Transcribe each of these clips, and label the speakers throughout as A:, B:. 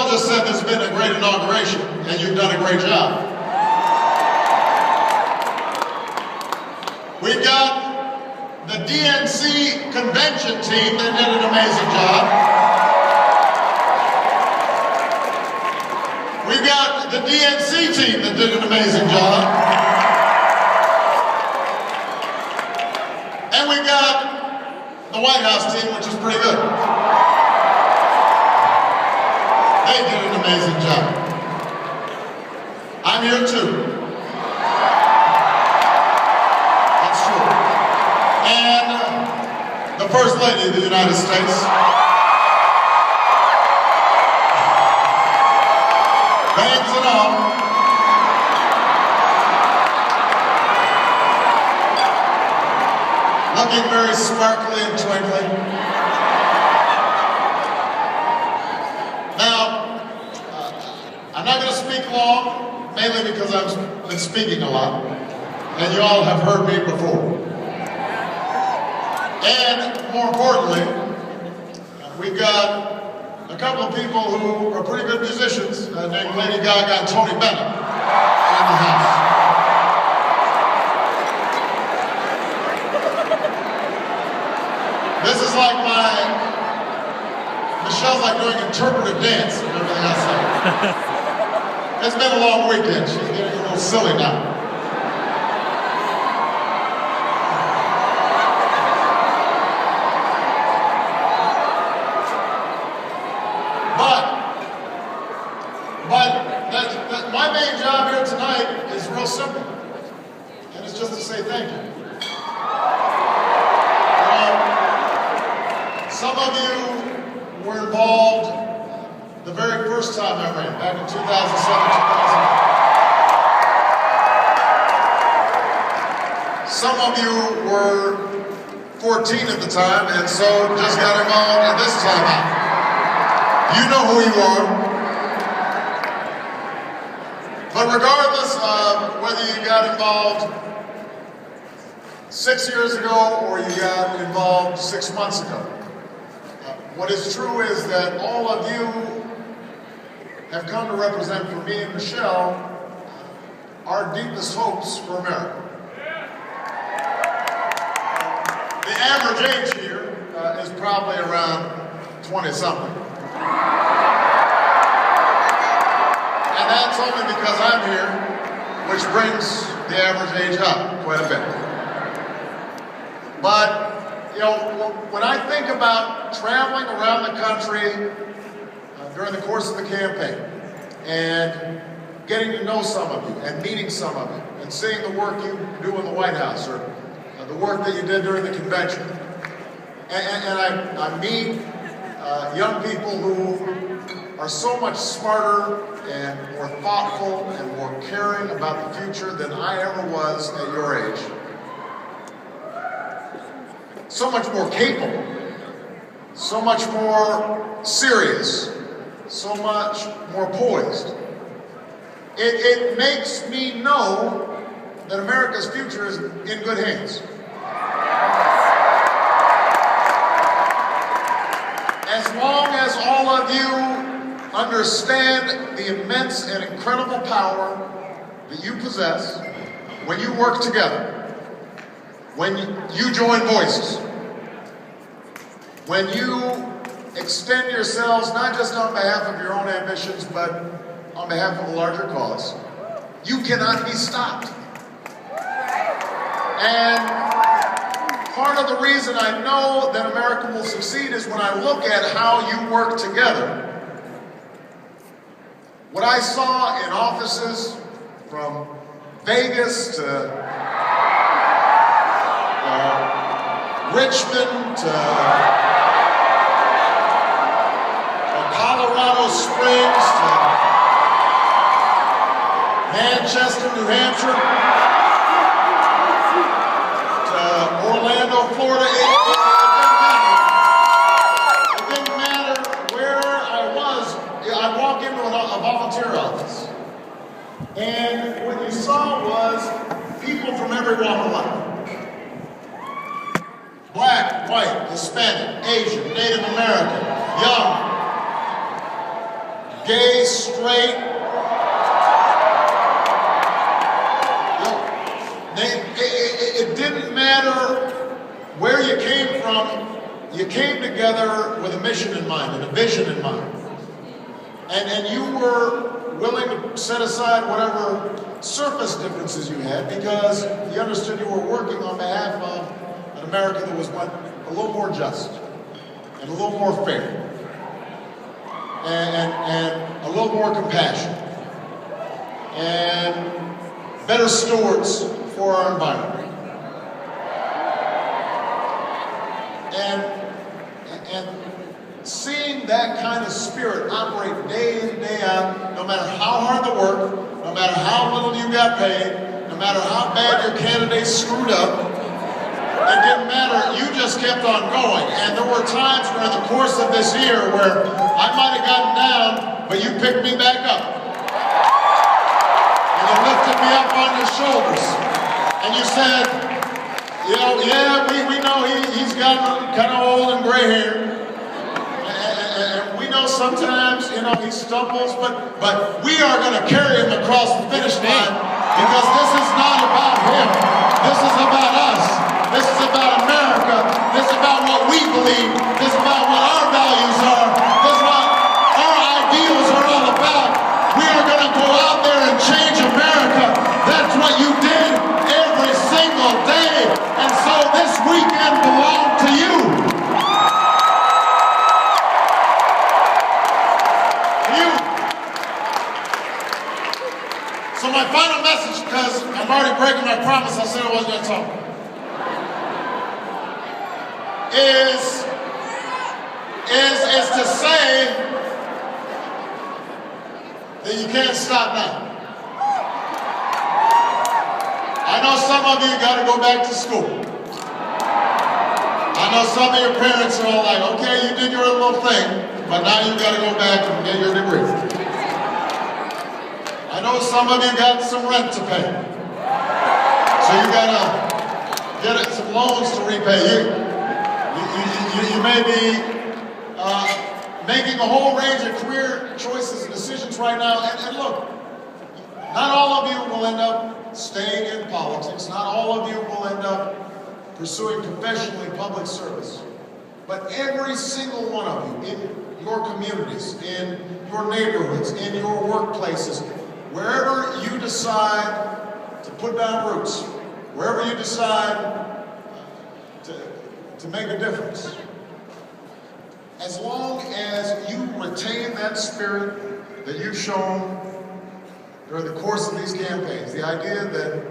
A: Michelle just said there's been a great inauguration, and you've done a great job. We've got the DNC convention team that did an amazing job. We've got the DNC team that did an amazing job. And we've got the White House team, which is pretty good. They did an amazing job. I'm here too. That's true. And the First Lady of the United States. Bangs and all. Looking very sparkly and twinkly. I'm not going to speak long, mainly because I've been speaking a lot, and you all have heard me before. And more importantly, we've got a couple of people who are pretty good musicians, named Lady Gaga and Tony Bennett, in the house. This is like Michelle's like doing interpretive dance and everything else. It's been a long weekend. She's getting a little silly now. But my main job here tonight is real simple, and it's just to say thank you. Some of you were involved the very first time I ran, back in 2007, 2008. Some of you were 14 at the time, and so just got involved at this time out. You know who you are. But regardless of whether you got involved 6 years ago or you got involved 6 months ago, what is true is that all of you have come to represent for me and Michelle our deepest hopes for America. The average age here is probably around 20-something. And that's only because I'm here, which brings the average age up quite a bit. But you know, when I think about traveling around the country during the course of the campaign and getting to know some of you and meeting some of you and seeing the work you do in the White House or the work that you did during the convention, and I meet young people who are so much smarter and more thoughtful and more caring about the future than I ever was at your age. So much more capable, so much more serious, so much more poised. It makes me know that America's future is in good hands. As long as all of you understand the immense and incredible power that you possess when you work together, when you join voices, when you extend yourselves not just on behalf of your own ambitions, but on behalf of a larger cause, you cannot be stopped. And part of the reason I know that America will succeed is when I look at how you work together. What I saw in offices from Vegas to Richmond to Colorado Springs to Manchester, New Hampshire to Orlando, Florida. It didn't matter where I was. I'd walk into a volunteer office, and what you saw was people from every walk of life. Black, white, Hispanic, Asian, Native American, young, gay, straight. It didn't matter where you came from. You came together with a mission in mind and a vision in mind. And you were willing to set aside whatever surface differences you had because you understood you were working on behalf of an America that was a little more just and a little more fair and a little more compassionate and better stewards for our environment. And seeing that kind of spirit operate day in, day out, no matter how hard the work, no matter how little you got paid, no matter how bad your candidate screwed up, it didn't matter, you just kept on going. And there were times during the course of this year where I might have gotten down, but you picked me back up. And you lifted me up on your shoulders. And you said, you know, yeah, we know he's gotten kind of old and gray hair. And we know sometimes, you know, he stumbles, but we are going to carry him across the finish line because this is not about him. This is about us. This is about America. This is about what we believe. This is about what our values are. This is what our ideals are all about. We are going to go out there and change America. That's what you did every single day. And so this weekend belonged to you. So my final message, because I'm already breaking my promise, I said I wasn't going to talk, is to say that you can't stop now. I know some of you got to go back to school. I know some of your parents are all like, okay, you did your little thing, but now you got to go back and get your degree. I know some of you got some rent to pay. So you got to get some loans to repay. You may be making a whole range of career choices and decisions right now. And look, not all of you will end up staying in politics. Not all of you will end up pursuing professionally public service. But every single one of you in your communities, in your neighborhoods, in your workplaces, wherever you decide to put down roots, wherever you decide to make a difference, as long as you retain that spirit that you've shown during the course of these campaigns, the idea that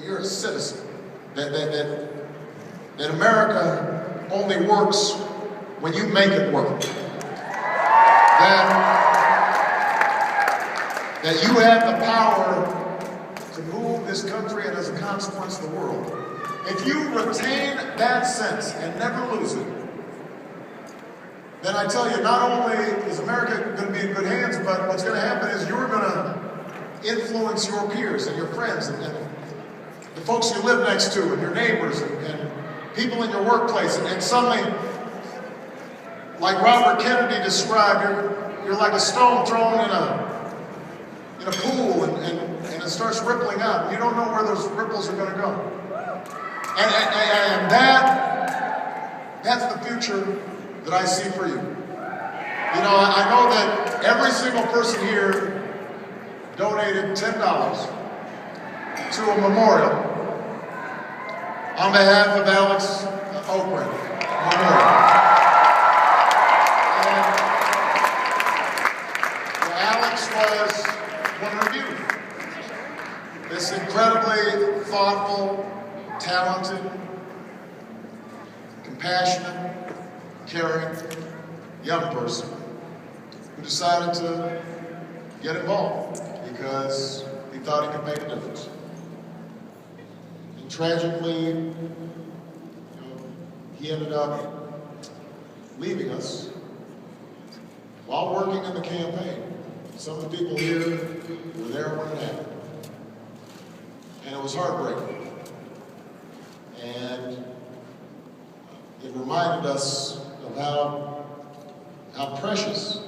A: you're a citizen, that America only works when you make it work, that you have the power to move this country and as a consequence the world. If you retain that sense and never lose it, then I tell you, not only is America going to be in good hands, but what's going to happen is you're going to influence your peers and your friends and the folks you live next to and your neighbors and people in your workplace. And suddenly, like Robert Kennedy described, you're like a stone thrown in a pool and it starts rippling out. You don't know where those ripples are going to go. And that's the future that I see for you. You know, I know that every single person here donated $10 to a memorial on behalf of Alex Okren Memorial. And Alex was one of you. This incredibly thoughtful, talented, compassionate, caring young person who decided to get involved because he thought he could make a difference. And tragically, he ended up leaving us while working in the campaign. Some of the people here were there when it happened. And it was heartbreaking. And it reminded us of how precious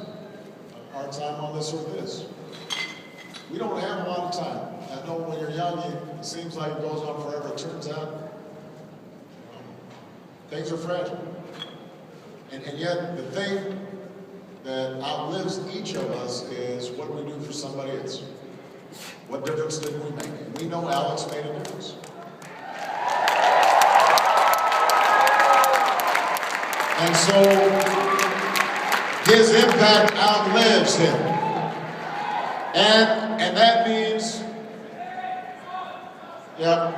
A: our time on this earth is. We don't have a lot of time. I know when you're young, it seems like it goes on forever. It turns out, things are fragile. And yet, the thing that outlives each of us is what we do for somebody else. What difference did we make? And we know Alex made a difference. And so, his impact outlives him. And that means, yeah,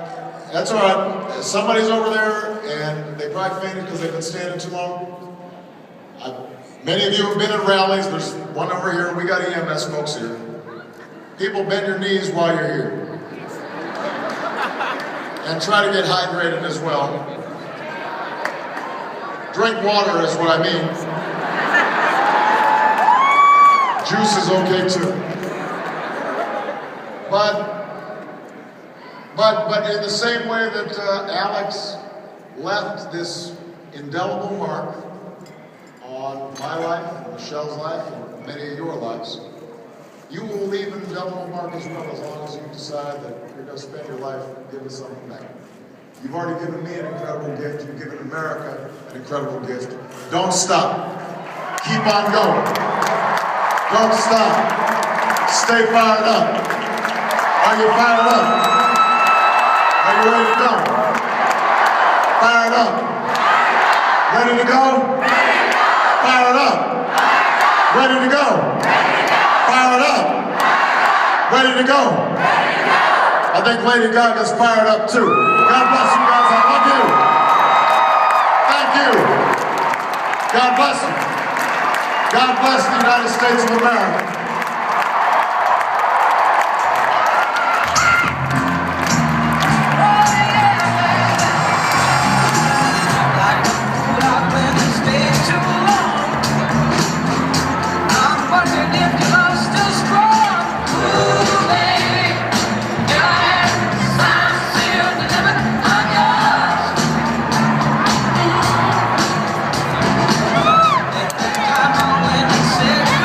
A: that's all right. Somebody's over there, and they probably fainted because they've been standing too long. Many of you have been at rallies. There's one over here. We got EMS folks here. People, bend your knees while you're here. And try to get hydrated as well. Drink water is what I mean. Juice is okay too. But in the same way that Alex left this indelible mark on my life, and Michelle's life, and many of your lives, you will leave an indelible mark as well, as long as you decide that you're going to spend your life giving something back. You've already given me an incredible gift. You've given America an incredible gift. Don't stop. Keep on going. Don't stop. Stay fired up. Are you fired up? Are you ready to go? Fired up. Ready to go? Fired up. Ready to go? Fired up. Ready to go? I think Lady Gaga's fired up too. God bless you guys. I love you. Thank you. God bless you. God bless the United States of America.